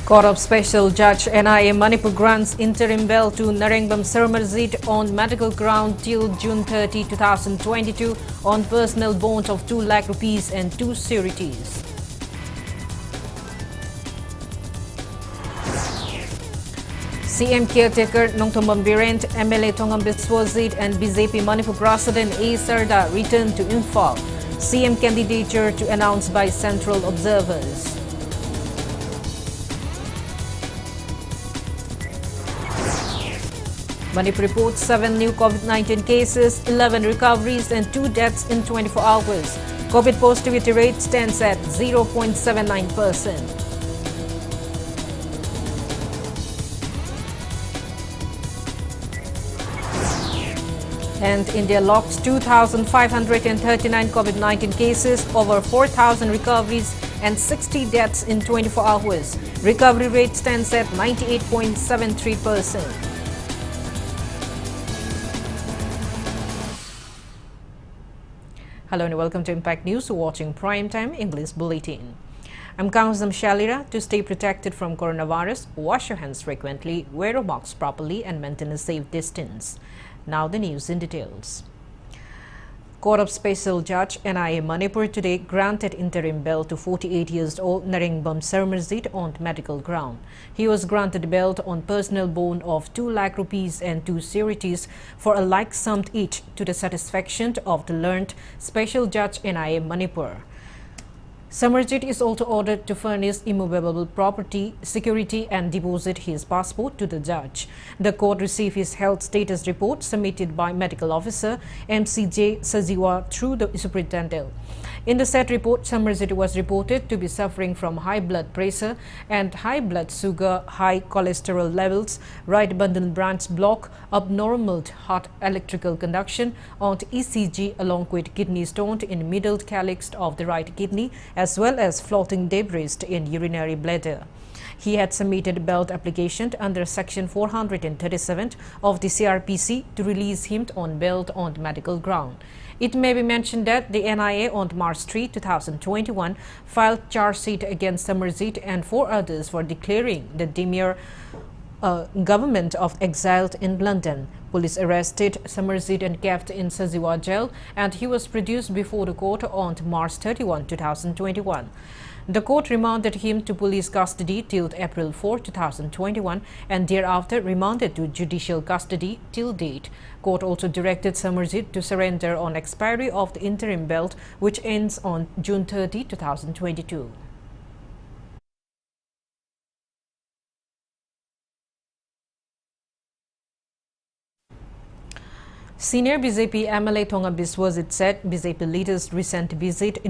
Court of Special Judge NIA Manipur grants interim bail to Narengbam Sarmarjit on medical ground till June 30, 2022 on personal bond of 2 lakh rupees and 2 sureties. CM caretaker Nongthombam Birent, MLA Thongam Biswajit and BJP Manipur President A. Sarda returned to Imphal. CM candidature to announce by central observers. Manipur reports 7 new COVID-19 cases, 11 recoveries and 2 deaths in 24 hours. COVID positivity rate stands at 0.79%. And India locks 2,539 COVID-19 cases, over 4,000 recoveries and 60 deaths in 24 hours. Recovery rate stands at 98.73%. Hello and welcome to Impact News, watching Primetime English Bulletin. I'm KANGUJAM SHELLYRA. To stay protected from coronavirus, wash your hands frequently, wear a mask properly and maintain a safe distance. Now the news in details. Court of Special Judge NIA Manipur today granted interim bail to 48-year-old Narengbam Sarmarjit on medical ground. He was granted bail on personal bond of 2 lakh rupees and 2 sureties for a like sum each to the satisfaction of the learned Special Judge NIA Manipur. Sarmarjit is also ordered to furnish immovable property, security and deposit his passport to the judge. The court received his health status report submitted by medical officer MCJ Sajiwa through the superintendent. In the said report, Sarmarjit was reported to be suffering from high blood pressure and high blood sugar, high cholesterol levels, right bundle branch block, abnormal heart electrical conduction on ECG along with kidney stone in middle calyx of the right kidney, as well as floating debris in urinary bladder. He had submitted bail application under Section 437 of the CRPC to release him on bail on medical ground. It may be mentioned that the NIA on March 3, 2021 filed charge sheet against Sarmarjit and 4 others for declaring the demure government of exile in London. Police arrested Sarmarjit and kept in Sajiwa jail, and he was produced before the court on March 31, 2021. The court remanded him to police custody till April 4, 2021 and thereafter remanded to judicial custody till date. Court also directed Sarmarjit to surrender on expiry of the interim bail, which ends on June 30, 2022. Senior BJP MLA Thongam Biswajit said BJP leader's recent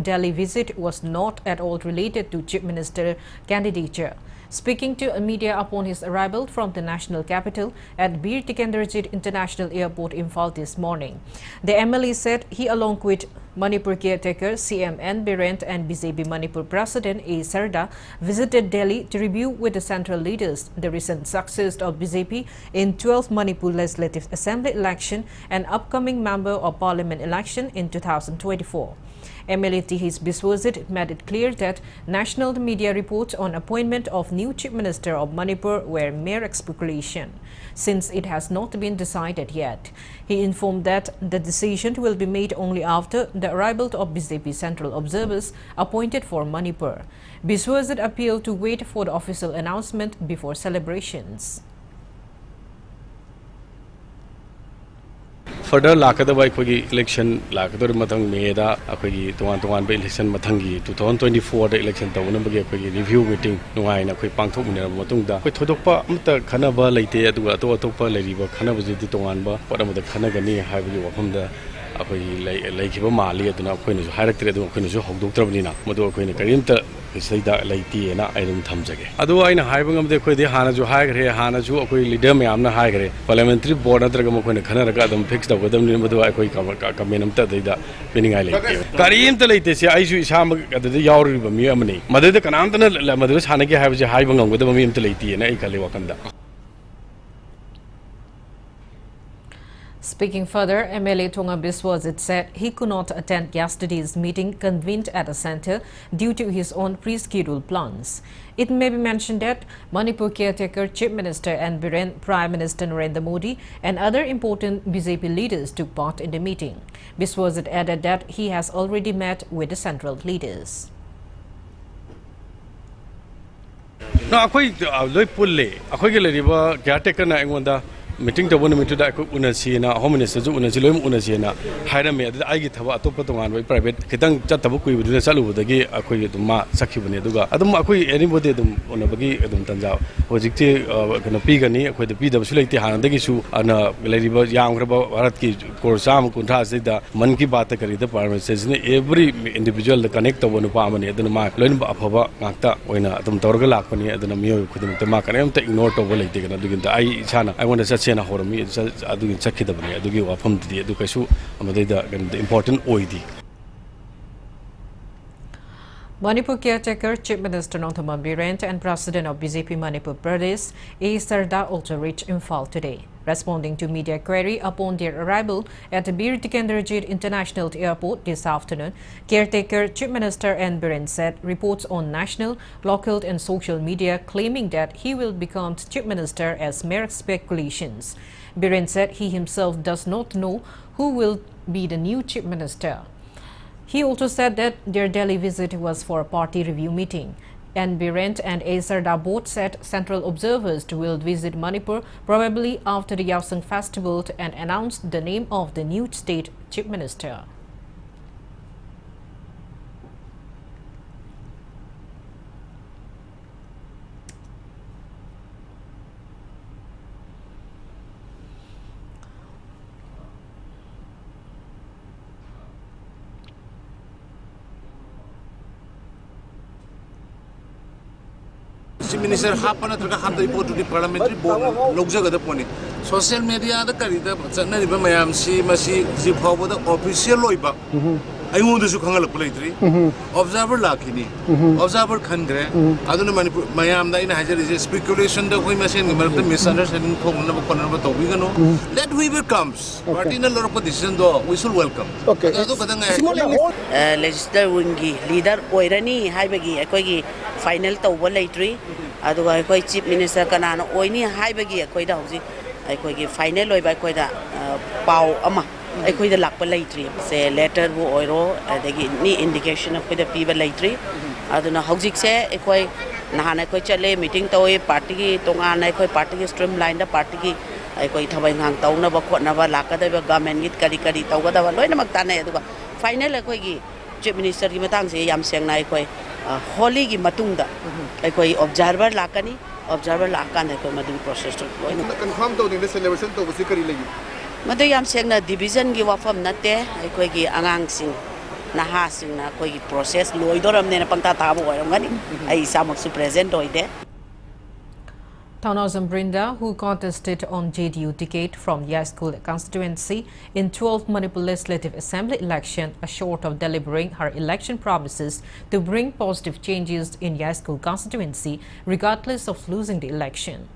Delhi visit was not at all related to Chief Minister candidature. Speaking to a media upon his arrival from the national capital at Bir Tikenderjit International Airport, Imphal this morning, the MLA said he, along with Manipur caretaker CM N. Birent and BJP Manipur President A. Sarda, visited Delhi to review with the central leaders the recent success of BJP in 12th Manipur Legislative Assembly election and upcoming Member of Parliament election in 2024. MLA T.H. Biswajit made it clear that national media reports on appointment of new Chief Minister of Manipur were mere speculation, since it has not been decided yet. He informed that the decision will be made only after the arrival of BJP central observers appointed for Manipur. Biswajit appealed to wait for the official announcement before celebrations. Further lakadaba akhoi election lakador mathang meda akhoi tuan ba election mathangi 2024 da election tawna bagi akhoi review meeting nungai na akhoi pangthok minara matung da akhoi thodokpa amta khanaba leite aduga atop leriba khanaba jidi tuan ba paramada khanagani haibagi wafamda akhoi laikhiba mali aduna akhoi nu hairaktre adu akhoi nu hogdoktrabnina madu akhoi ne karimta Saida Laiti and I don't Tamjage. Otherwise, Hibang of the Kodi Hanajo Hagre, Hanajo, leader Mamna Hagre, parliamentary board at Ragamokon, Kanaka, fixed up with them, Madu Kaminam Tadida, Pinning Island. Karim the latest, I should Sham at the Yauri of Mumani. Mother the Kanantana, Madras Hanaki has a Hibang with the Mim Taliti and Aikali Wakanda. Speaking further, MLA Tonga Biswazit said he could not attend yesterday's meeting convened at the centre due to his own pre-scheduled plans. It may be mentioned that Manipur caretaker Chief Minister and Biren, Prime Minister Narendra Modi and other important BJP leaders took part in the meeting. Biswazit added that he has already met with the central leaders. No, caretaker meeting to one meeting that Unasina, Home Minister, Unazilum, Unazina, Hiram, I get a top one private, Kitang Chatabuki with the Salu, the gay Akuyuma, Sakibaneduga. I don't know anybody on a bagi, Tanzao, was it gonna pigani with the PWC and the issue and a lady young Ratki, Korsam, Kuntas, the monkey batakari department says every individual the connect of one apartment, then mark, learn about Nakta, when a Torgalakani, then a meal with the mark, and I'm taking note of what I take and the I Chana. I want to say na horami adu chakki da bani adu gi wafam di adu kaisu amade da important oidi. Manipur caretaker Chief Minister Nonthaman Birent and President of BJP Manipur Pradesh A. Sarda also reached Imphal today. Responding to media query upon their arrival at the Bir Tikendrajit International Airport this afternoon, caretaker Chief Minister N. Birent said reports on national, local and social media claiming that he will become Chief Minister as mere speculations. Birent said he himself does not know who will be the new Chief Minister. He also said that their Delhi visit was for a party review meeting. And Birent and A. Sarda both said central observers will visit Manipur probably after the Yaosang festival and announced the name of the new state chief minister. Chief Minister hapana traga hamta report to the parliamentary board logjaga da poni social media da kari da chana riba mayam si masi ji phawo da official loiba aingon du su khangal pulaitri observer lakhini observer khandre aduna manipur mayam da ina hajar is speculation da koi masen mar da misunderstanding thongna ba konna ba tobi gano let whoever comes party na lor position do we should welcome okay adu kadanga legislature wingi leader oirani haibagi akoi gi final tawba laitri aduga akoi chief minister kanana oini haibagi akoi da hoji akoi gi final oiba akoi da pau ama akoi da lakpa laitri se letter bu oiro adagi ni indication akoi da piba laitri aduna hojik se akoi nahana akoi chale meeting toy party gi tonga na akoi party gi streamline da party gi akoi thabai ngang tawna ba khona ba lakada ba government git kari kari tawga da loina makta na aduga final akoi gi chief minister gi matang se yam seng na akoi holy gi matungda akoi observer lakani observer lakana akoi madu process to loina confirm to the celebration to basi kari lagi madu yam seng na division gi wafam nate akoi gi angang sing naha sing na akoi gi process loidoram ne na pangta tabu oirangani ai samak su present oide Taunazam Brinda, who contested on JDU ticket from Yaskul constituency in 12th Manipur Legislative Assembly election, short of delivering her election promises to bring positive changes in Yaskul constituency, regardless of losing the election.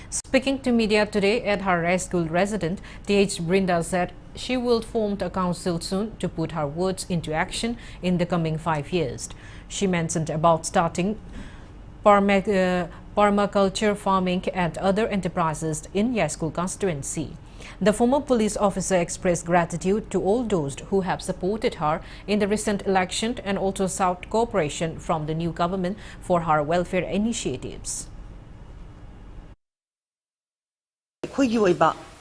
Speaking to media today at her Yaskul residence, TH Brinda said she will form a council soon to put her words into action in the coming 5 years. She mentioned about starting permaculture farming and other enterprises in Yaskul constituency. The former police officer expressed gratitude to all those who have supported her in the recent election and also sought cooperation from the new government for her welfare initiatives.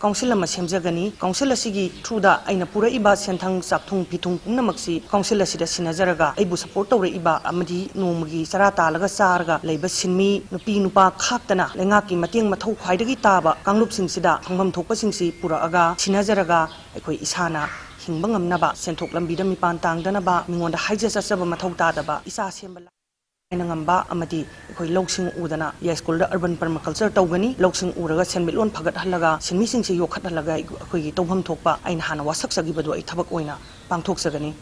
Council ama semjagani council asigi through da aina pura iba senthang sakthung pithung pungnamaksi council asida sinajaraga aibu support tawre iba amadi nomagi sarata laga sarga leiba sinmi nupi nupa khaktana lengaki mateng mathau khwaidagi taba kanglub singsida thangmam thokpa singsi pura aga sinajaraga aikoi isana hingbangam naba senthok lambida mipan tangdana mingonda haija sasaba mathau tadaba isa sembala Nangamba amadi koi loksing udana Yaskul urban permaculture tawgani loksing uraga senmilon phagat halaga sinmising se yokhat halaga koi tawham thokpa aina hana wasak sagi badu ai thabak oina pangthok sagani.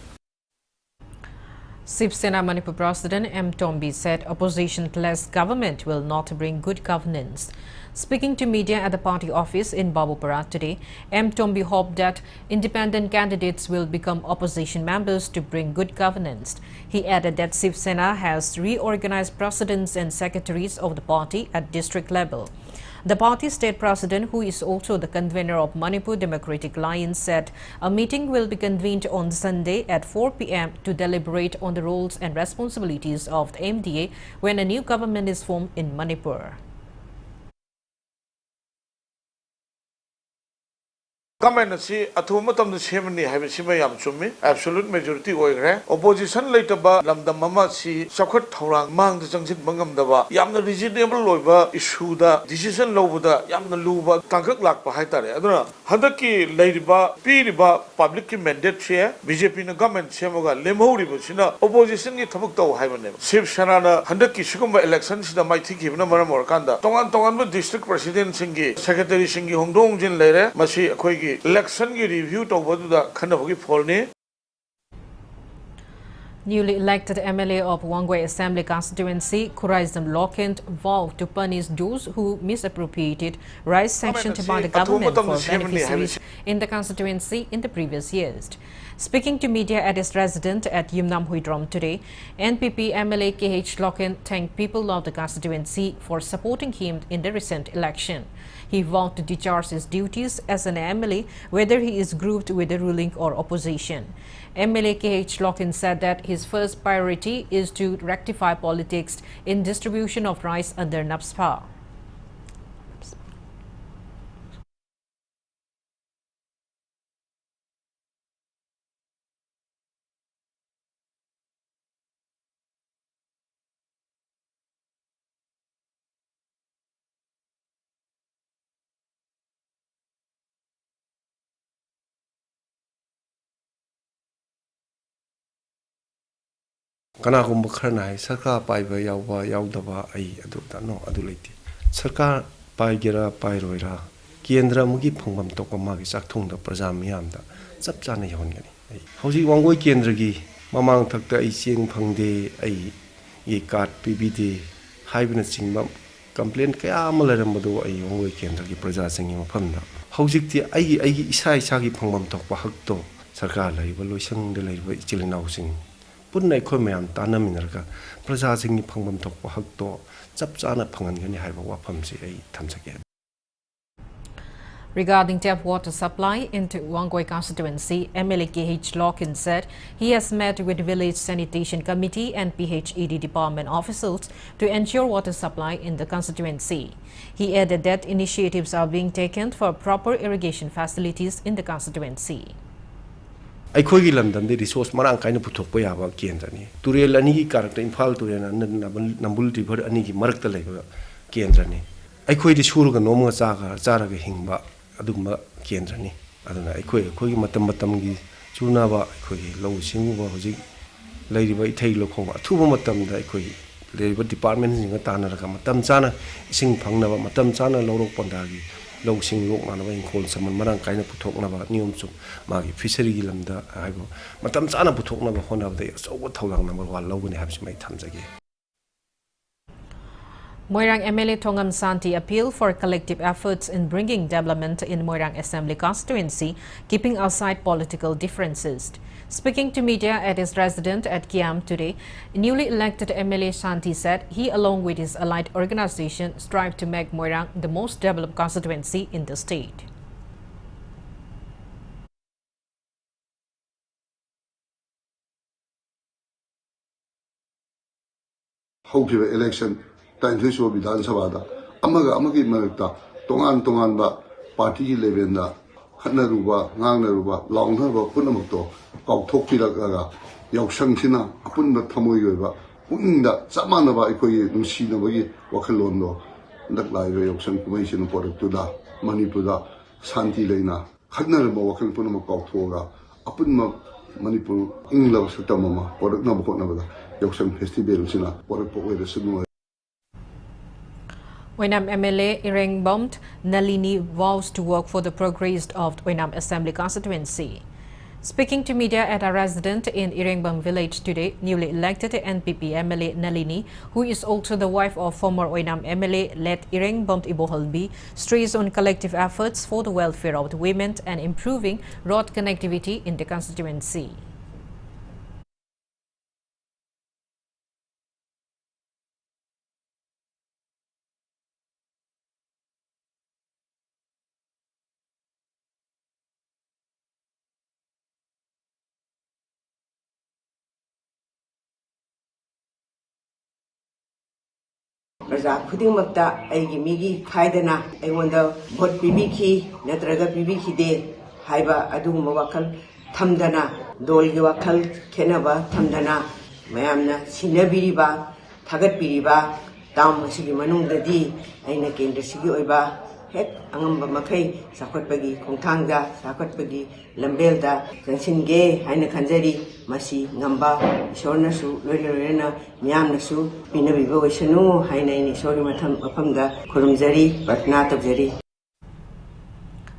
Shiv Sena Manipur President M. Tombi said opposition-less government will not bring good governance. Speaking to media at the party office in Babupara today, M. Tombi hoped that independent candidates will become opposition members to bring good governance. He added that Shiv Sena has reorganized presidents and secretaries of the party at district level. The party state president, who is also the convener of Manipur Democratic Alliance, said a meeting will be convened on Sunday at 4 p.m. to deliberate on the roles and responsibilities of the MDA when a new government is formed in Manipur. Government si athuma tam the semni have si mayam chumi absolute majority oigre opposition laitaba lamdam mama si sakhat thorang mang the jangsit bangam daba yamna reasonable loiba issue da decision lobuda yamna luba tangkak lakpa haitare aduna hadaki leiriba piriba public ki mandate che BJP na government semoga lemhori sina opposition ki thabuk taw haibane Shiv Sena na hadaki sugumba election sida mai thiki na maram orkanda tongan district president singi secretary singi hongdong jin leire masi akhoi election review to Newly elected MLA of Wangway Assembly constituency, Kuraisam Lokent, vowed to punish those who misappropriated rice sanctioned by the government for beneficiaries in the constituency in the previous years. Speaking to media at his residence at Yumnam Huidrom today, NPP MLA KH Lokent thanked people of the constituency for supporting him in the recent election. He vowed to discharge his duties as an MLA, whether he is grouped with the ruling or opposition. MLA KH Lokent said that his first priority is to rectify politics in distribution of rice under NAPSPA. Kanagumba Kranai, Sarkar Paiva Yawa Yaudava Ai Aduta no Adulati. Sarkar Paigera Pairoira, Kiendra Mugi Pongam Tokamagi Saktung the Prazamiamda, Sapchana Yongani. How's he one way Kiendragi, Mamang Takta Ising Pangde Ai Ye Kat PBD, Hibernate Sing complaint Kayamalamado a young way Kiendragi Prazasing in Panda. How's it the Ai Isai Sagi Pongam Tokwa Hakto, Sarkar Evaluation the Lake Chilling housing. Punai Komeam Tana Minerga, Prazasing Pangam Tokwa Hakto, Zapsana Pangani have a wapamsi a Tamsaki. Regarding tap water supply into Wangway constituency, MLA KH Lokent said he has met with Village Sanitation Committee and PHED department officials to ensure water supply in the constituency. He added that initiatives are being taken for proper irrigation facilities in the constituency. I could London the resource Marang kind of Putopaya Kendrani. Turel Aniki character in Pal Turan and Nambulti for Aniki Mark the Labor Kendrani. I could assure Noma Zaga, Zaraga Hingba, Aduma Kendrani. I don't know. I could Matamatamgi, Junava, Kogi, Low Singuva, Lady by Taylor Homa, Tumatam, I could Labor Department in Gatana, Matamzana, Sing Pangnava, Matamzana, Loro Pondagi. Low sing look man away called someone Marang kind of talking about Niumsum, Magi, Fishery Lamda, I go. Matamzana put talking about one of the so what long number one low when he has made times again. Moirang MLA Tongam Santi appealed for collective efforts in bringing development in Moirang Assembly constituency, keeping aside political differences. Speaking to media at his residence at Kiam today, newly elected MLA Santi said he, along with his allied organization, strive to make Moirang the most developed constituency in the state. Houkiva election, time to show Vidan Savada, Amagi Merta, Tongan party levenda, Hanaruba, Nanaruba, Longhava, Punamoto, Tokiraga, Yokshantina, Apunda Tamoyova, Unda, Samanava, Equi, Nusinavagi, Wakalondo, that live Yokshan Commission for Tuda, Manipura, Santi Lena, Hanarabo, Wakan Punamako Toga, Apunma, Manipur, England, Satamama, or Nabokona, Yokshan Festival, Sina, or a poet, the Oinam MLA Ireng Bomt Nalini vows to work for the progress of Oinam Assembly constituency. Speaking to media at a residence in Irengbang village today, newly elected NPP MLA Nalini, who is also the wife of former Oinam MLA, led Irengbang Ibohalbi, stressed on collective efforts for the welfare of the women and improving road connectivity in the constituency. Raja Puding Makta, Migi, Kaidana, I wonder what Bibiki, Natraga Bibiki de, Haiba Adu Mawakal, Tamdana, Dol Yuakal, Kenaba, Tamdana, Mayamna, Sinabiriba, Tagat Biriba, Dam Sigi Manung the D, Aina King the Sigi Oiba, Het, Angamba Makai, Sakotpagi, Konkanga, Sakotpagi, Lambelda, Kansinge, Aina Kanzeri, Masi, Namba, Shonasu, Lorena, Miamnasu, Binabibo, Shanu, Haina, Sorimatam, Apamda, Kurumzari, Batnatabzeri.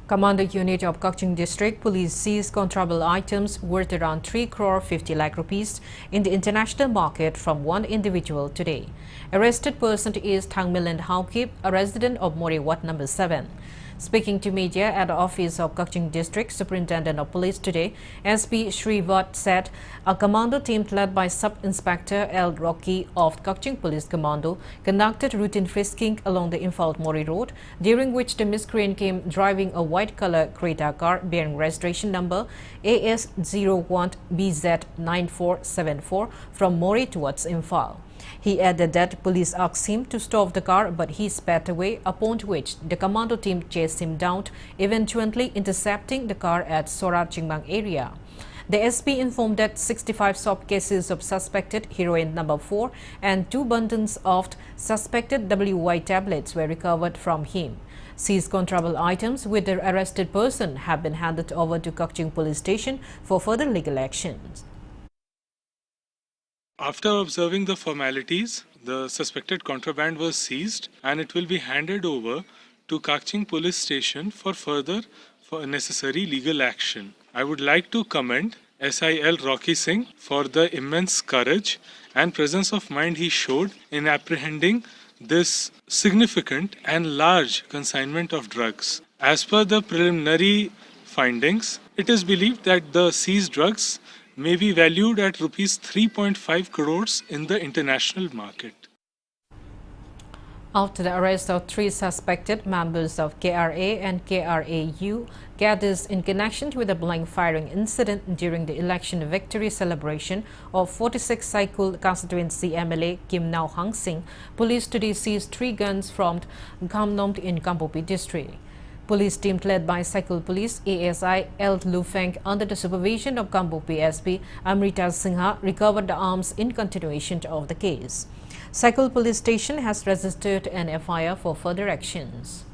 Commando Unit of Kakching District Police seized contraband items worth around 3 crore 50 lakh rupees in the international market from one individual today. Arrested person is Thangmilan Haukip, a resident of Mori Wat number 7. Speaking to media at the office of Kakching District Superintendent of Police today, SP Srivat said a commando team led by Sub-Inspector L. Rocky of Kakching Police Commando conducted routine frisking along the Imphal Mori Road, during which the miscreant came driving a white-color Creta car bearing registration number AS01BZ9474 from Mori towards Imphal. He added that police asked him to stop the car, but he sped away, upon which the commando team chased him down, eventually intercepting the car at Sora Chingmang area. The SP informed that 65 soft cases of suspected heroin number 4 and 2 bundles of suspected WY tablets were recovered from him. Seized contraband items with the arrested person have been handed over to Kakching Police Station for further legal actions. After observing the formalities, the suspected contraband was seized and it will be handed over to Kakching Police Station for further necessary legal action. I would like to commend SIL Rocky Singh for the immense courage and presence of mind he showed in apprehending this significant and large consignment of drugs. As per the preliminary findings, it is believed that the seized drugs may be valued at rupees 3.5 crores in the international market. After the arrest of 3 suspected members of KRA and KRAU gathers in connection with a blank firing incident during the election victory celebration of 46 Saikul constituency MLA Kim Nau Hang Singh, police today seized 3 guns from Gamnom in Kampopi district. Police team led by Saikul Police ASI L. Lufeng under the supervision of Kampopi SP Amrita Singha recovered the arms in continuation of the case. Saikul Police Station has registered an FIR for further actions.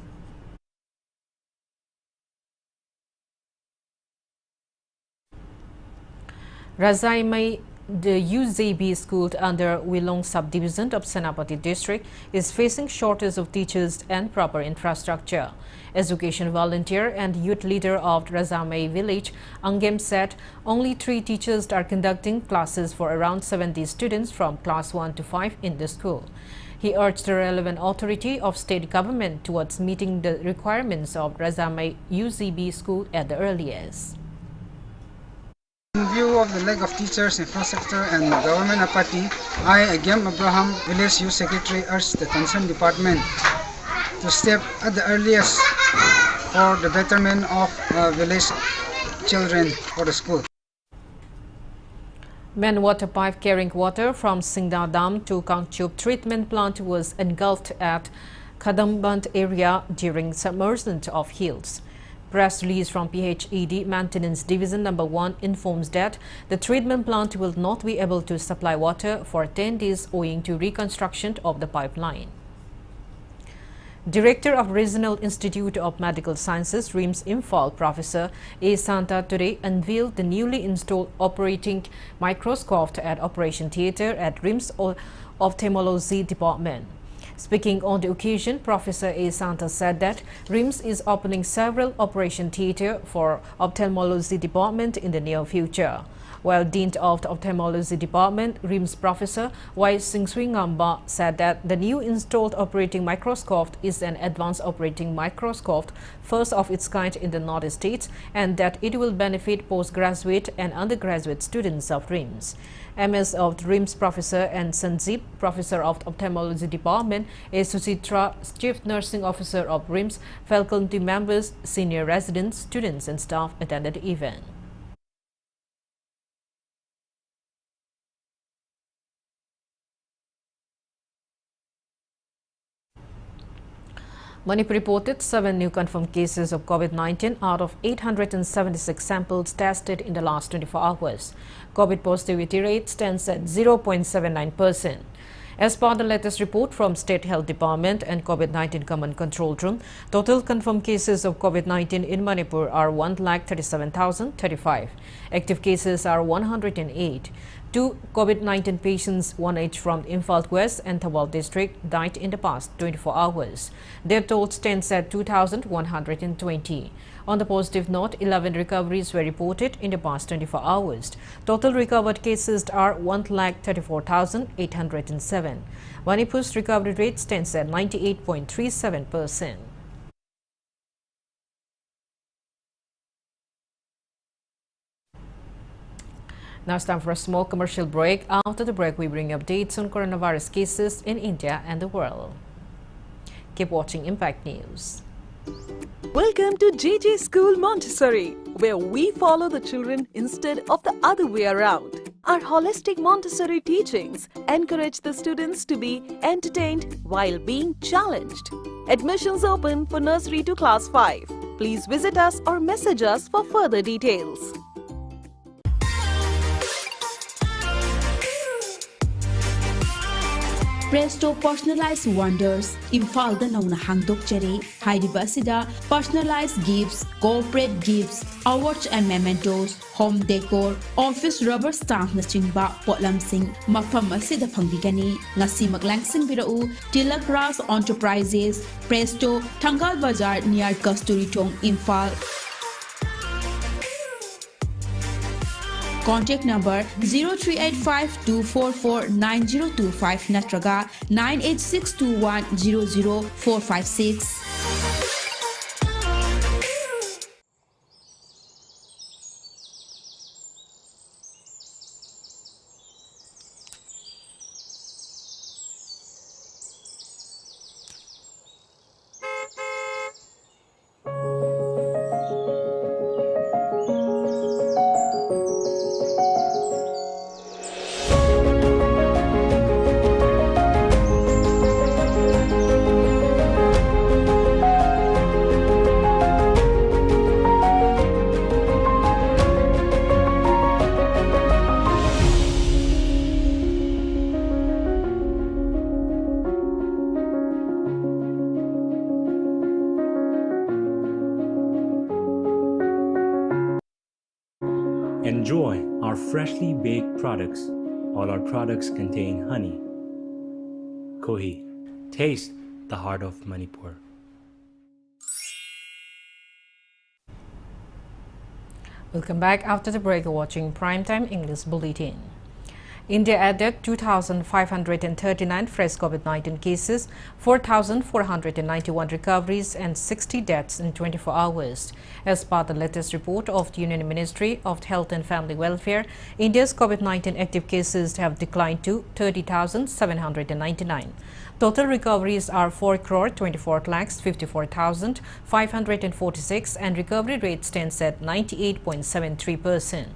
Razaimai, the UZB school under Wilong subdivision of Senapati district is facing shortage of teachers and proper infrastructure. Education volunteer and youth leader of Razamai village, Angem said only 3 teachers are conducting classes for around 70 students from class 1 to 5 in the school. He urged the relevant authority of state government towards meeting the requirements of Razamai UZB school at the earliest. In view of the lack of teachers, infrastructure and government apathy, I, Agam Abraham, Village Youth Secretary, urge the concerned department to step at the earliest for the betterment of village children for the school. Main water pipe carrying water from Singda Dam to Kangchup treatment plant was engulfed at Kadamband area during submersion of hills. Press release from PHED Maintenance Division number 1 informs that the treatment plant will not be able to supply water for 10 days owing to reconstruction of the pipeline. Director of Regional Institute of Medical Sciences, RIMS Imphal, Professor A. Santa today unveiled the newly installed operating microscope at Operation Theatre at RIMS Ophthalmology Department. Speaking on the occasion, Professor A. Santos said that RIMS is opening several operation theatre for ophthalmology department in the near future. While Dean of the Ophthalmology Department, RIMS Professor Y. Singswingamba said that the new installed operating microscope is an advanced operating microscope, first of its kind in the North States, and that it will benefit postgraduate and undergraduate students of RIMS. MS of the RIMS Professor and Sanjeev, Professor of the Ophthalmology Department, A. Susitra, Chief Nursing Officer of RIMS, faculty members, senior residents, students and staff attended the event. Manipur reported 7 new confirmed cases of COVID-19 out of 876 samples tested in the last 24 hours. COVID positivity rate stands at 0.79%. As per the latest report from State Health Department and COVID-19 Command Control Room, total confirmed cases of COVID-19 in Manipur are 137,035. Active cases are 108. 2 COVID-19 patients, one each from Imphal West and Thawal district, died in the past 24 hours. Their total stands at 2,120. On the positive note, 11 recoveries were reported in the past 24 hours. Total recovered cases are 134,807. Manipur's recovery rate stands at 98.37%. Now it's time for a small commercial break. After the break, we bring updates on coronavirus cases in India and the world. Keep watching Impact News. Welcome to JJ School Montessori, where we follow the children instead of the other way around. Our holistic Montessori teachings encourage the students to be entertained while being challenged. Admissions open for nursery to class 5. Please visit us or message us for further details. Presto Personalized Wonders, Imphal da nauna hangdokchari, hairiba asida personalized gifts, corporate gifts, awards and mementos, home decor, office rubber stamp na chingba potlamsing mafam asida phangbigani. Ngasi maglangsing birau Tilak Ras Enterprises, Presto, Thangal Bazar near Kasturi Thong, Imphal. Contact number 0385-244-9025 natraga 98621-00456. Enjoy our freshly baked products. All our products contain honey. Kohi, taste the heart of Manipur. Welcome back. After the break, you're watching Primetime English Bulletin. India added 2,539 fresh COVID-19 cases, 4,491 recoveries and 60 deaths in 24 hours. As per the latest report of the Union Ministry of Health and Family Welfare, India's COVID-19 active cases have declined to 30,799. Total recoveries are 4,24,54,546 and recovery rate stands at 98.73%.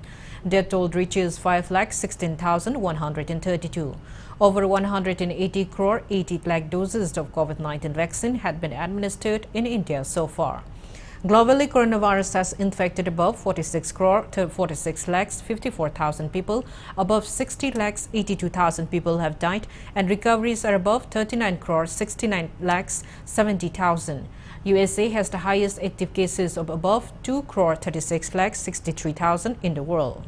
Death toll reaches 5,16,132. Over 180 crore 80 lakh doses of COVID-19 vaccine had been administered in India so far. Globally, coronavirus has infected above 46 crore to 46 lakhs 54,000 people. Above 60 lakhs 82,000 people have died, and recoveries are above 39 crore 69 lakhs 70,000. USA has the highest active cases of above 2 crore 36 lakhs 63,000 in the world.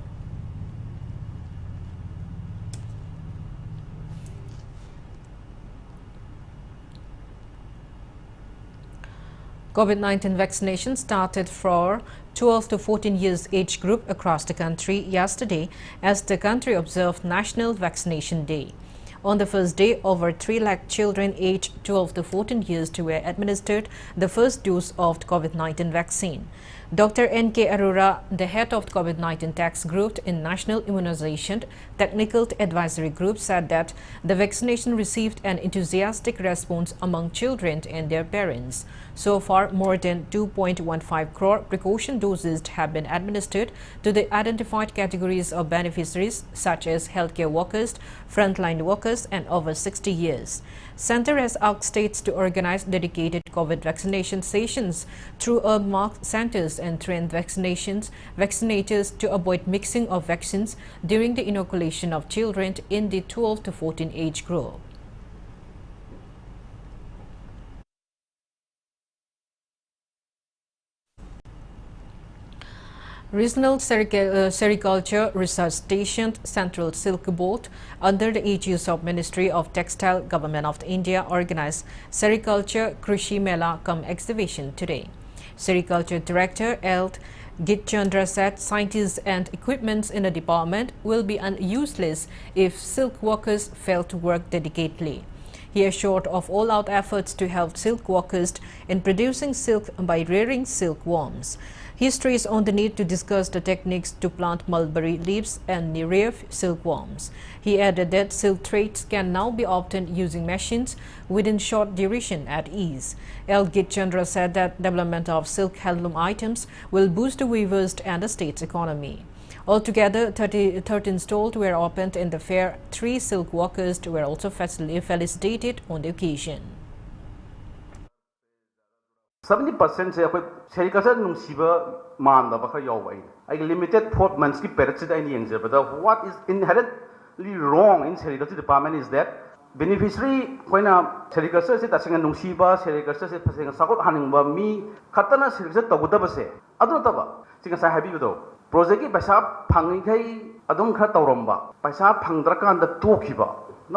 COVID-19 vaccination started for 12 to 14 years age group across the country yesterday as the country observed National Vaccination Day. On the first day, over 3 lakh children aged 12 to 14 years were administered the first dose of the COVID-19 vaccine. Dr. N.K. Arora, the head of the COVID-19 task group in National Immunization Technical Advisory Group, said that the vaccination received an enthusiastic response among children and their parents. So far, more than 2.15 crore precaution doses have been administered to the identified categories of beneficiaries such as healthcare workers, frontline workers, and over 60 years. Center has asked states to organize dedicated COVID vaccination sessions through marked centers and train vaccinators to avoid mixing of vaccines during the inoculation of children in the 12 to 14 age group. Regional Sericulture Research Station Central Silk Board under the aegis of Ministry of Textile Government of India organized Sericulture Krishi Mela cum exhibition today. Sericulture Director L. Gitchandra said scientists and equipments in the department will be useless if silk workers fail to work dedicatedly. He assured of all-out efforts to help silk workers in producing silk by rearing silkworms. He stressed on the need to discuss the techniques to plant mulberry leaves and rear silkworms. He added that silk threads can now be obtained using machines within short duration at ease. L. Gitchandra said that development of silk handloom items will boost the weavers and the state's economy. Altogether, 13 stalls were opened in the fair. 3 silk workers were also felicitated on the occasion. 70% से अखोई sericulture नुंसीबा मानदबा खा यावै आई limited 4 months की period से आई यंगजेबदा what is inherently wrong in sericulture department is that beneficiary Koyna sericulture से तसिंगा नुंसीबा sericulture से फसिंगा साकोट हानिंगबा मी खतना sericulture तगुदबा से अदु तबा सिंगा सा हाबिबदो project की पैसा फंगिखै अदुम खा तौरमबा पैसा फंगद्रकांदा तोखिबा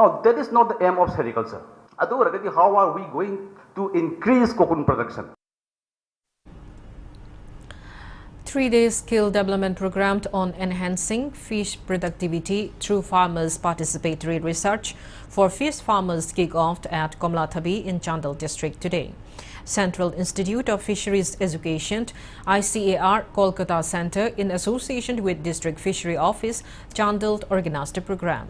no that is not the aim of sericulture adu ragati how are we going to increase cocoon production. 3-day skill development program on enhancing fish productivity through farmers' participatory research for fish farmers kicked off at Komlathabi in Chandal district today. Central Institute of Fisheries Education, ICAR Kolkata Center, in association with District Fishery Office, Chandal organized the program.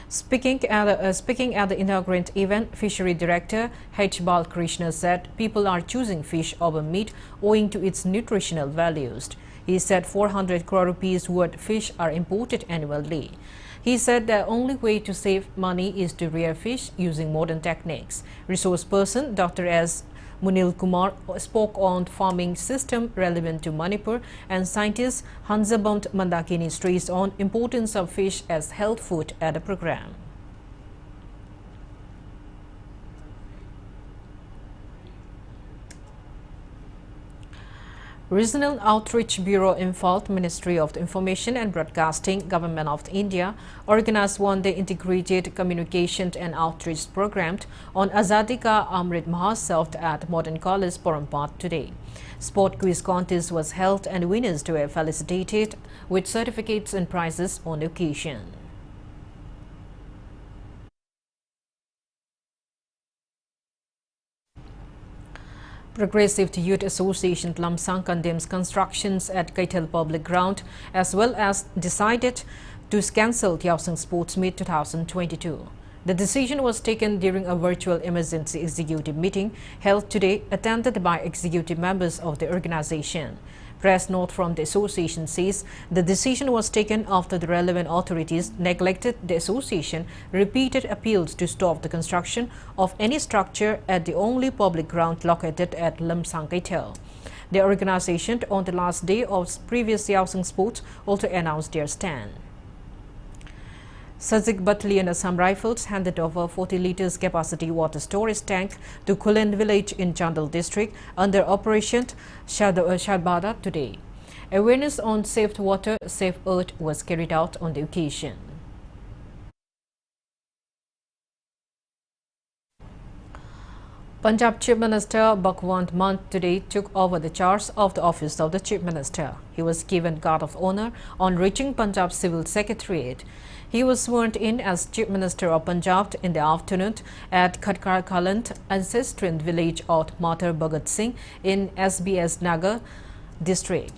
Speaking at the inaugural event, Fishery Director H. Balkrishna said people are choosing fish over meat owing to its nutritional values. He said 400 crore rupees worth fish are imported annually. He said the only way to save money is to rear fish using modern techniques. Resource person Dr. S. Munil Kumar spoke on farming system relevant to Manipur, and scientist Hanzabont Mandakini stressed on importance of fish as health food at the program. Regional Outreach Bureau Imphal, Ministry of Information and Broadcasting, Government of India, organized one-day integrated communication and outreach program on Azadi Ka Amrit Mahotsav at Modern College, Porompat today. Sport quiz contest was held and winners were felicitated with certificates and prizes on the occasion. Progressive Youth Association Lamsang condemns constructions at Kaital Public Ground as well as decided to cancel Yaosang Sports Meet 2022. The decision was taken during a virtual emergency executive meeting held today, attended by executive members of the organization. Press note from the association says the decision was taken after the relevant authorities neglected the association repeated appeals to stop the construction of any structure at the only public ground located at Lamsang Kaital. The organization on the last day of previous Yaosang Sports also announced their stand. Sajik Battalion Assam Rifles handed over 40 litres capacity water storage tank to Kulen village in Chandal district under Operation Sharbada today. Awareness on safe water, safe earth was carried out on the occasion. Punjab Chief Minister Bhagwant Mann today took over the charge of the office of the Chief Minister. He was given Guard of Honour on reaching Punjab Civil Secretariat. He was sworn in as Chief Minister of Punjab in the afternoon at Khatkar Kalant, ancestral village of Matar Bhagat Singh in SBS Nagar district.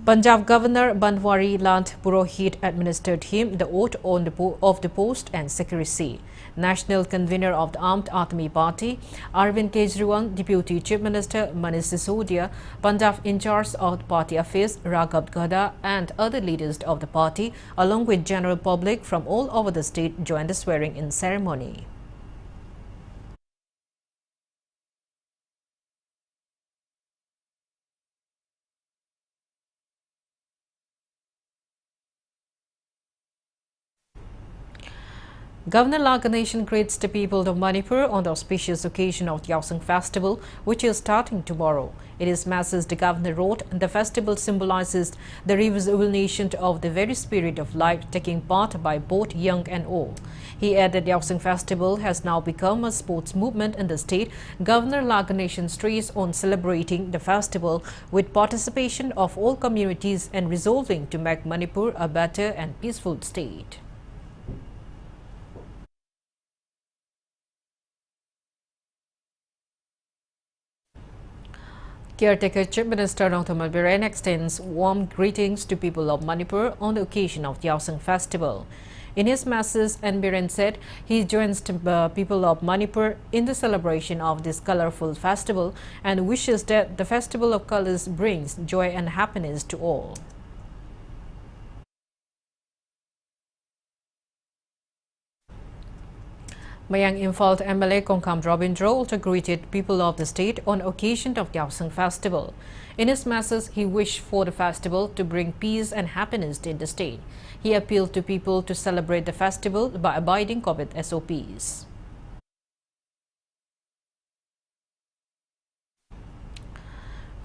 Punjab Governor Banwari Lal Purohit administered him the oath of the post and secrecy. National Convener of the Armed Army Party, Arvind Kejriwal, Deputy Chief Minister Manish Sisodia, Punjab in charge of party affairs Raghav Ghada and other leaders of the party, along with general public from all over the state, joined the swearing-in ceremony. Governor Lal Ganeshan greets the people of Manipur on the auspicious occasion of the Yaosang Festival, which is starting tomorrow. In his message, the governor wrote, the festival symbolizes the rejuvenation of the very spirit of life taking part by both young and old. He added the Yaosang Festival has now become a sports movement in the state. Governor Lal Ganeshan stressed on celebrating the festival with participation of all communities and resolving to make Manipur a better and peaceful state. Caretaker Chief Minister Nongthamal Biren extends warm greetings to people of Manipur on the occasion of the Yaosang Festival. In his message, N. Biren said he joins the people of Manipur in the celebration of this colorful festival and wishes that the Festival of Colors brings joy and happiness to all. Mayang Imphal MLA Kongkham Robindro also greeted people of the state on occasion of the Yaosang Festival. In his message, he wished for the festival to bring peace and happiness in the state. He appealed to people to celebrate the festival by abiding COVID SOPs.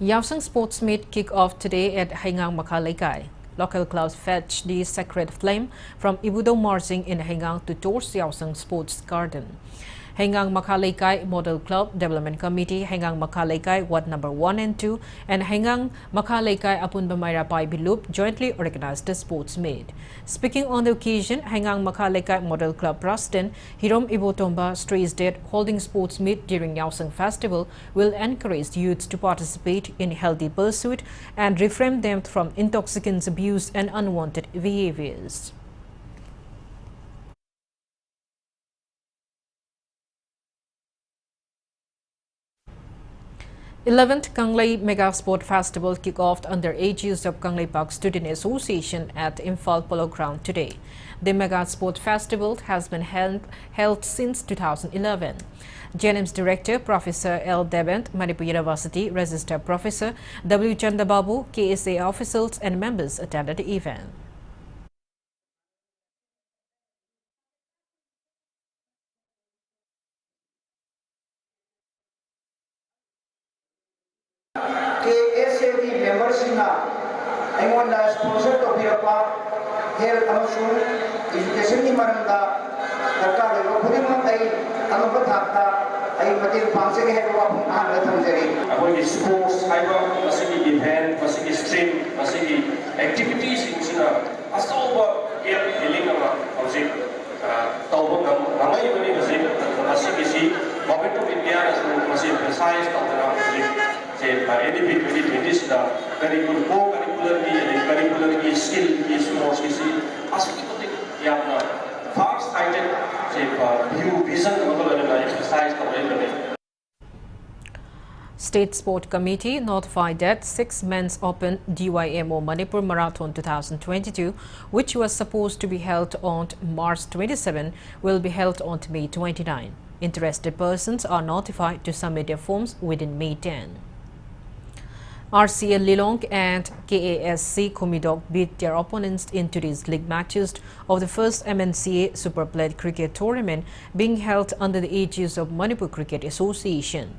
Yaosang Sports Meet kick off today at Haingang Makhalaikai. Local clubs fetch the sacred flame from Ibudo marching in Haingang to towards Yaosang Sports Garden. Haingang Makhalaikai Model Club Development Committee, Haingang Makhalaikai Ward Number 1 and 2, and Haingang Makhalaikai Apunbamaira Pai Bilup jointly organized the sports meet. Speaking on the occasion, Haingang Makhalaikai Model Club President Hirom Ibotomba stressed that holding sports meet during Yaosang Festival will encourage youths to participate in healthy pursuit and refrain them from intoxicants abuse and unwanted behaviors. 11th Kanglei Mega Sport Festival kicked off under aegis of Kanglei Park Student Association at Imphal Polo Ground today. The Mega Sport Festival has been held since 2011. JNM's Director Professor L. Devant, Manipur University Registered Professor W. Chandababu, KSA officials and members attended the event. KSAB members I want to sponsor to be a health and education in Maranda, the Kali, putting my Anupataka, I material function head of Anathan. Sports, Masiki event, Masiki stream, Masiki activities in Sina, as over get healing of Zik, Tobogam, Ramay, Masiki, Momentum India, Masik, science of the NDP 2020 is very good co-curricularly and curricularly skill is more easy. As we put it, far-sighted view, vision, exercise. State Sport Committee notified that 6 men's Open DYMO Manipur Marathon 2022, which was supposed to be held on March 27, will be held on May 29. Interested persons are notified to submit their forms within May 10. RCL Lilong and KASC Komidok beat their opponents in today's league matches of the first MNCA Super Plate Cricket Tournament being held under the aegis of Manipur Cricket Association.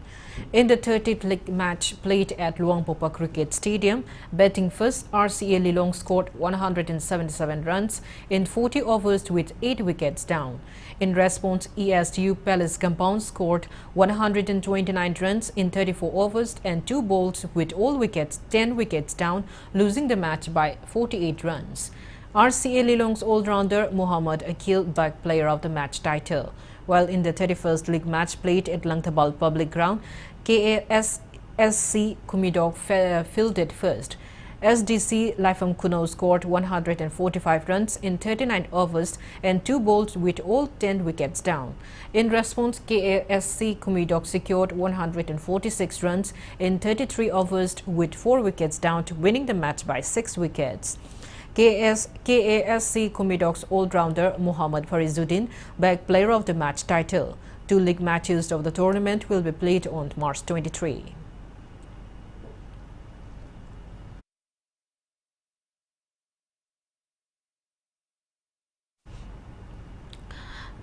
In the 30th league match played at Luangpopa Cricket Stadium, batting first, RCA Lilong scored 177 runs in 40 overs with 8 wickets down. In response, ESU Palace Compound scored 129 runs in 34 overs and 2 bowls with all wickets 10 wickets down, losing the match by 48 runs. RCA Lilong's all-rounder Muhammad Akil bagged player of the match title. While in the 31st league match played at Langtabal Public Ground, KASC Kumidok fielded first. SDC Laifam Kuno scored 145 runs in 39 overs and 2 bowls with all 10 wickets down. In response, KASC Kumidok secured 146 runs in 33 overs with 4 wickets down, winning the match by 6 wickets. KASC Kumidok's all-rounder Muhammad Farizuddin bagged player of the match title. 2 league matches of the tournament will be played on March 23.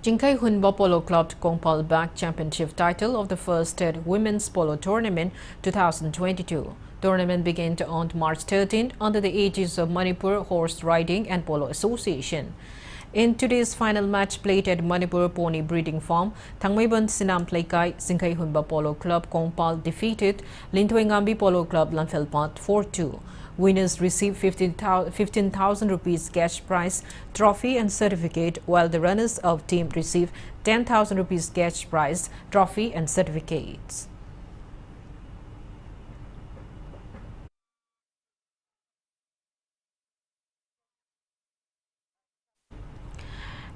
Jingkai Hunba Polo Club Kongpal bagged championship title of the first state women's polo tournament 2022. Tournament began on March 13 under the aegis of Manipur Horse Riding and Polo Association. In today's final match played at Manipur Pony Breeding Farm, Thangmaiban Sinam Pleikai Jingkai Hunba Polo Club Kongpal defeated Lintoingambi Polo Club Lanfelpat 4-2. Winners received 15,000 rupees cash prize, trophy and certificate, while the runners of team received 10,000 rupees cash prize, trophy and certificates.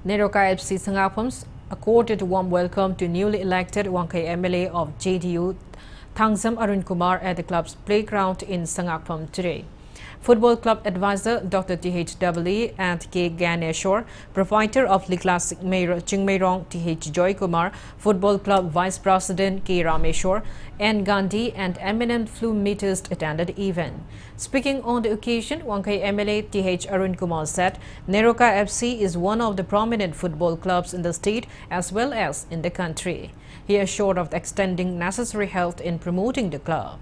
Neroka FC Sangapams accorded a warm welcome to newly elected Wangkai MLA of JDU Thangzam Arun Kumar at the club's playground in Sangakpam today. Football club advisor Dr. THWE and K. Ganeshwar, proprietor of Liklas Chingmeirong TH Joy Kumar, football club vice president K. Rameshwar, N. Gandhi and eminent flumetist attended the event. Speaking on the occasion, Wangkai MLA TH Arun Kumar said Neroka FC is one of the prominent football clubs in the state as well as in the country. He assured of extending necessary help in promoting the club.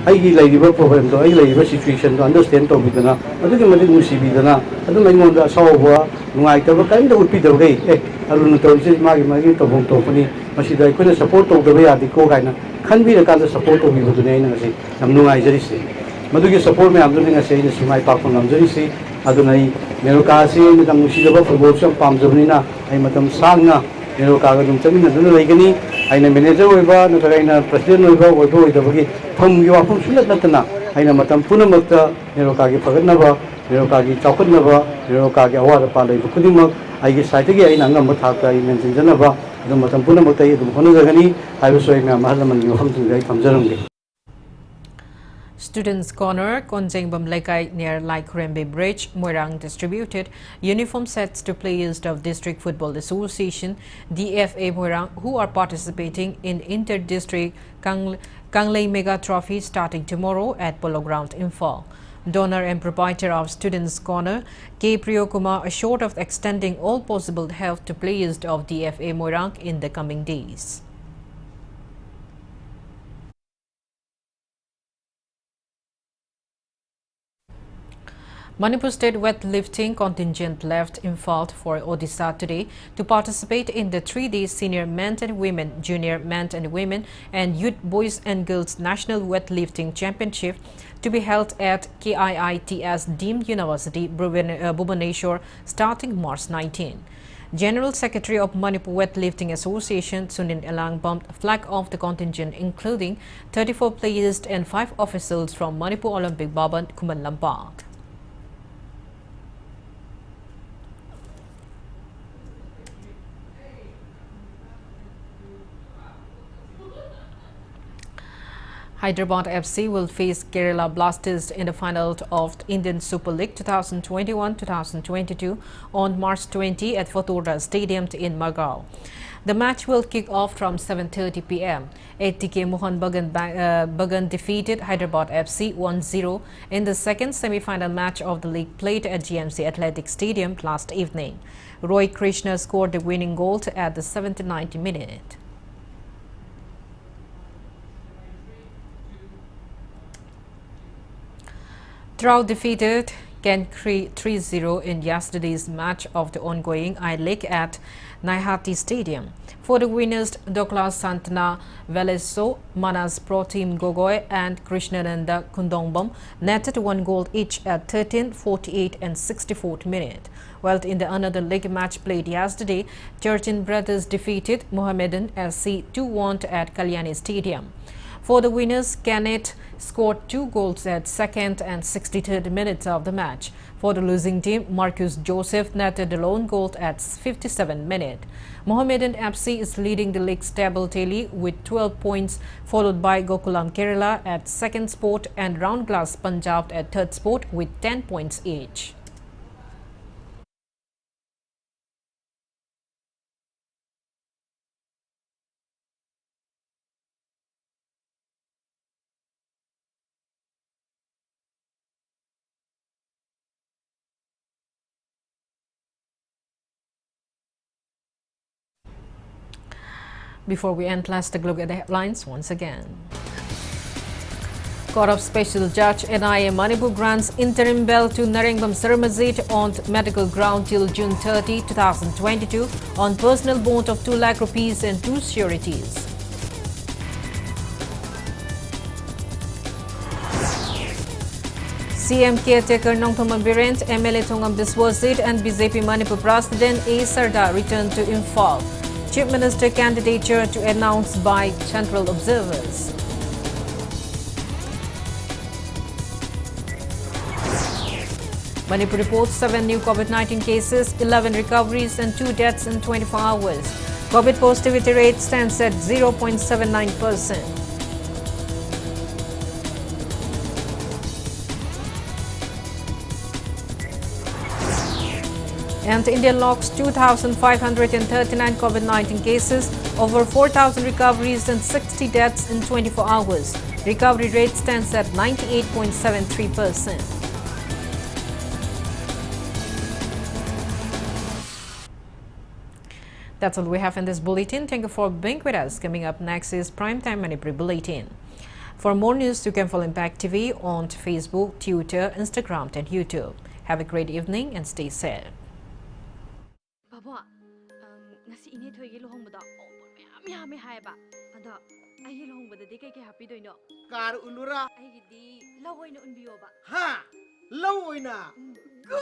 I problem to I situation to understand to bidana adu ke madi musi bidana adu mai ngon da sawa ngai ta ba kan da upi da gai arun to se magi to bong to pani masi dai ko support to da ya di ko kai na khan bi da ka support to bi bu ne na se nam nu ngai jari se madu ke support me am du ne se ni simai pa ko nam jari se adu nai mero ka se ni dang musi da ba football sam pam jabni na ai matam sang na mero ka ga dum chami na du lai gani aina manager oiba na president oiba oidabagi famgi wafum sulat natana aina matam punamakta Neroka gi fagatnaba Neroka gi chaukatnaba Neroka gi awara palai khudimak aigi site gi aina ngam thakta ai mention janaba adum matam punamakta ai dum honajagani haibu soi ma mahalaman gi wafum tungai thamjaramge. Students' Corner, Konjengbam Lekai near Laikrembe Bridge, Moirang distributed uniform sets to players of District Football Association, DFA Moirang, who are participating in Inter-District Kanglei Mega Trophy starting tomorrow at Polo Ground Imphal. Donor and proprietor of Students' Corner, K. Priyokumar, assured of extending all possible help to players of DFA Moirang in the coming days. Manipur State weightlifting contingent left Imphal for Odisha today to participate in the 3-day Senior Men and Women, Junior Men and Women and Youth Boys and Girls National Weightlifting Championship to be held at KIITS Deemed University, Bhubaneswar, starting March 19. General Secretary of Manipur Weightlifting Association, Sunil Elangbam, flagged off the contingent including 34 players and 5 officials from Manipur Olympic Bhavan, Kuman Lampak. Hyderabad FC will face Kerala Blasters in the final of Indian Super League 2021-2022 on March 20 at Fatora Stadium in Margao. The match will kick off from 7:30 p.m. ATK Mohan Bagan defeated Hyderabad FC 1-0 in the second semi-final match of the league played at GMC Athletic Stadium last evening. Roy Krishna scored the winning goal at the 79th minute. Trau defeated Cancri 3-0 in yesterday's match of the ongoing I-League at Naihati Stadium. For the winners, Douglas Santana Veleso, Manas Protein Gogoi and Krishnananda Kundongbam netted 1 goal each at 13, 48 and 64th minute. While in the another league match played yesterday, Churchin Brothers defeated Mohammedan SC 2-1 at Kalyani Stadium. For the winners, Kenneth scored 2 goals at 2nd and 63rd minutes of the match. For the losing team, Marcus Joseph netted the lone goal at 57th minute. Mohammedan FC is leading the league's table tally with 12 points, followed by Gokulam Kerala at 2nd spot and Round Glass Punjab at 3rd spot with 10 points each. Before we end, let's take a look at the headlines once again. Court of Special Judge NIA Manipur grants interim bail to Narengbam Sarmazit on medical ground till June 30, 2022 on personal bond of 2 lakh rupees and 2 sureties. CM caretaker Nongthoma Birent, MLA Thongam Biswasit and BJP Manipur President A. Sardar returned to Imphal. Chief Minister candidature to announce by central observers. Manipur reports 7 new COVID-19 cases, 11 recoveries and 2 deaths in 24 hours. COVID positivity rate stands at 0.79%. And India logs 2,539 COVID-19 cases, over 4,000 recoveries and 60 deaths in 24 hours. Recovery rate stands at 98.73%. That's all we have in this bulletin. Thank you for being with us. Coming up next is Primetime Manipuri Bulletin. For more news, you can follow Impact TV on Facebook, Twitter, Instagram and YouTube. Have a great evening and stay safe. Baba, nasi ini thoy gelo hong bada mya hai ba ada ai gelo hong bada de kai happy doino kar ulura ai gi di law oina unbiyo ba ha law oina go